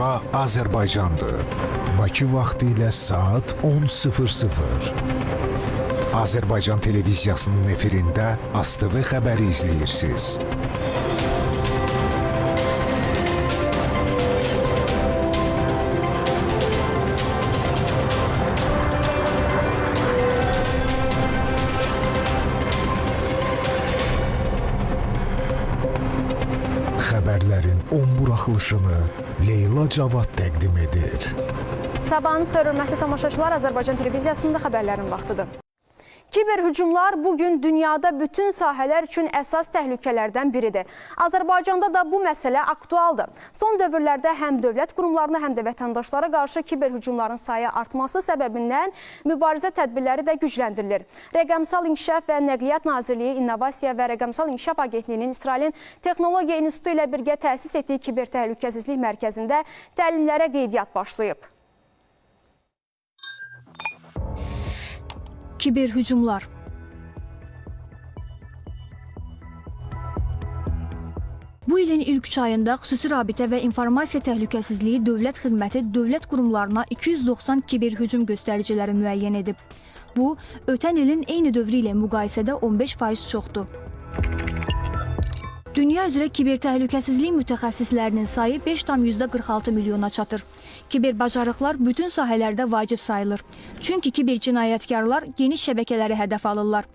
Bura Azərbaycandır. Bakı vaxtı ilə saat 10:00. Azərbaycan televiziyasının efirində ASTV xəbəri izləyirsiniz. Xəbərlərin 10 buraxılışını Leyla Cavad təqdim edir. Sabahınız xeyir, hörmətli tamaşaçılar, Azərbaycan televiziyasında xəbərlərin vaxtıdır. Kiber hücumlar bugün dünyada bütün sahələr üçün əsas təhlükələrdən biridir. Azərbaycanda da bu məsələ aktualdır. Son dövrlərdə həm dövlət qurumlarına, həm də vətəndaşlara qarşı kiber hücumların sayı artması səbəbindən mübarizə tədbirləri də gücləndirilir. Rəqəmsal İnkişaf və Nəqliyyat Nazirliyi İnnovasiya və Rəqəmsal İnkişaf Agentliyinin İsrailin Texnologiya İnstitutu ilə birgə təsis etdiyi kiber təhlükəsizlik mərkəzində təlimlərə qeydiyyat başlayıb. Kiber hücumlar. Bu ilin ilk 3 ayında Xüsusi Rabitə və İnformasiya Təhlükəsizliyi Dövlət Xidməti dövlət qurumlarına 290 kiber hücum göstəriciləri müəyyən edib. Bu, ötən ilin eyni dövrü ilə müqayisədə 15% çoxdur. Dünya üzrə kiber təhlükəsizlik mütəxəssislərinin sayı 5,46 milyona çatır. Kiber bacarıqlar bütün sahələrdə vacib sayılır. Çünki kiber cinayətkarlar geniş şəbəkələri hədəf alırlar.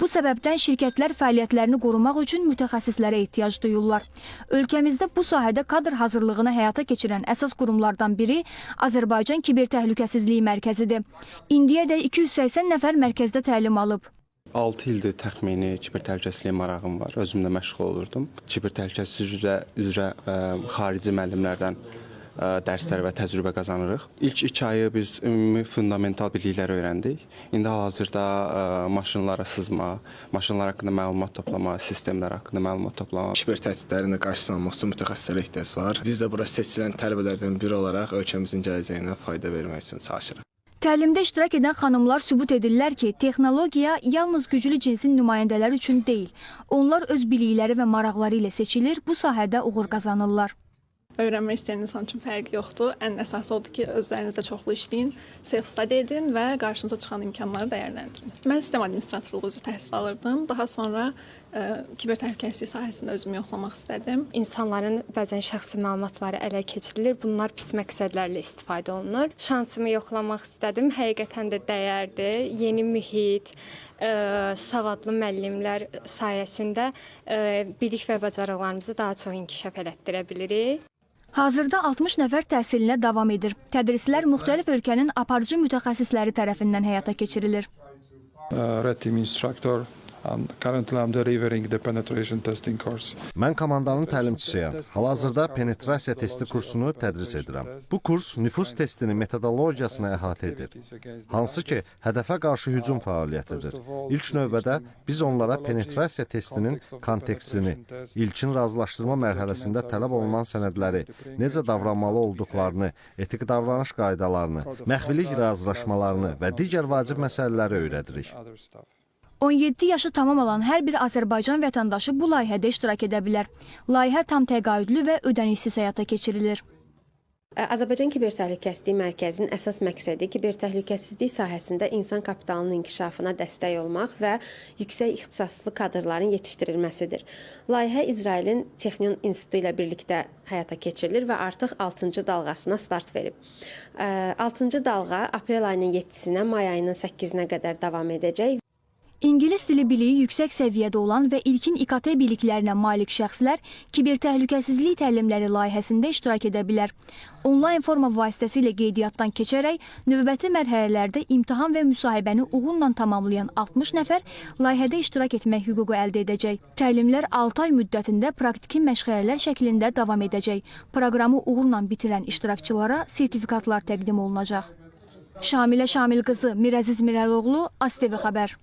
Bu səbəbdən şirkətlər fəaliyyətlərini qorumaq üçün mütəxəssislərə ehtiyac duyurlar. Ölkəmizdə bu sahədə kadr hazırlığını həyata keçirən əsas qurumlardan biri Azərbaycan Kiber Təhlükəsizliyi Mərkəzidir. İndiyədək 280 nəfər mərkəzdə təlim alıb. 6 ildir təxmini kiber təhlükəsizliyə marağım var. Özümlə məşğul olurdum. Kiber təhlükəsizlik üzrə xarici müəllimlərdən dərslər və təcrübə qazanırıq. İlk 2 ayı biz ümumi fundamental biliklər öyrəndik. İndi hal-hazırda maşınlara sızma, maşınlar haqqında məlumat toplama, sistemlər haqqında məlumat toplama. Kiber təhdidlərinin qarşısını almaq üçün mütəxəssislərə ehtiyac var. Biz də bura seçilən tələbələrdən biri olaraq ölkəmizin gələcəyinə fayda vermək üçün çalışırıq. Təlimdə iştirak edən xanımlar sübut edirlər ki, texnologiya yalnız güclü cinsin nümayəndələri üçün deyil. Onlar öz bilikləri və maraqları ilə seçilir, bu sahədə uğur qazanırlar. Öyrənmək istəyən insan üçün fərqi yoxdur. Ən əsası odur ki, özlərinizdə çoxlu işləyin, self-study edin və qarşınıza çıxan imkanları dəyərləndirin. Mən sistem administratorluğu üzrə təhsil alırdım. Daha sonra kiber təhlükəsizlik sahəsində özümü yoxlamaq istədim. İnsanların bəzən şəxsi məlumatları ələ keçirilir. Bunlar pis məqsədlərlə istifadə olunur. Şansımı yoxlamaq istədim. Həqiqətən də dəyərdi. Yeni mühit, savadlı müəllimlər sayəsində bilik və bacarıqlarımızı daha çox inkişaf elətdirə bilirik. Hazırda 60 nəfər təhsilinə davam edir. Tədrislər müxtəlif ölkənin aparıcı mütəxəssisləri tərəfindən həyata keçirilir. Red Team instructor. Currently I'm delivering the penetration testing course. Mən komandanın təlimçisiyəm. Hal-hazırda penetrasiya testi kursunu tədris edirəm. Bu kurs nüfuz testinin metodologiyasını əhatə edir. Hansı ki, hədəfə qarşı hücum fəaliyyətidir. İlk növbədə biz onlara penetrasiya testinin kontekstini, ilkin razılaşdırma mərhələsində tələb olunan sənədləri, necə davranmalı olduqlarını, etik davranış qaydalarını, məxfilik razılaşmalarını və digər vacib məsələləri öyrədirik. 17 yaşı tamam olan hər bir Azərbaycan vətəndaşı bu layihədə iştirak edə bilər. Layihə tam təqaüdlü və ödənişsiz həyata keçirilir. Azərbaycan Kiber Təhlükəsizlik Mərkəzinin əsas məqsədi kiber təhlükəsizlik sahəsində insan kapitalının inkişafına dəstək olmaq və yüksək ixtisaslı kadrların yetişdirilməsidir. Layihə İsrailin Texnologiya İnstitutu ilə birlikdə həyata keçirilir və artıq 6-cı dalğasına start verib. 6-cı dalğa aprel ayının 7-sinə, may ayının 8-nə qədər davam edəcək. İngilis dili biliyi yüksək səviyyədə olan və ilkin İKT biliklərinə malik şəxslər kiber təhlükəsizlik təlimləri layihəsində iştirak edə bilər. Onlayn forma vasitəsilə qeydiyyatdan keçərək növbəti mərhələlərdə imtahan və müsahibəni uğurla tamamlayan 60 nəfər layihədə iştirak etmək hüququ əldə edəcək. Təlimlər 6 ay müddətində praktiki məşğələlər şəklində davam edəcək. Proqramı uğurla bitirən iştirakçılara sertifikatlar təqdim olunacaq. Şamilə Şamil qızı, Mirəziz Mirəloğlu, ASTV xəbər.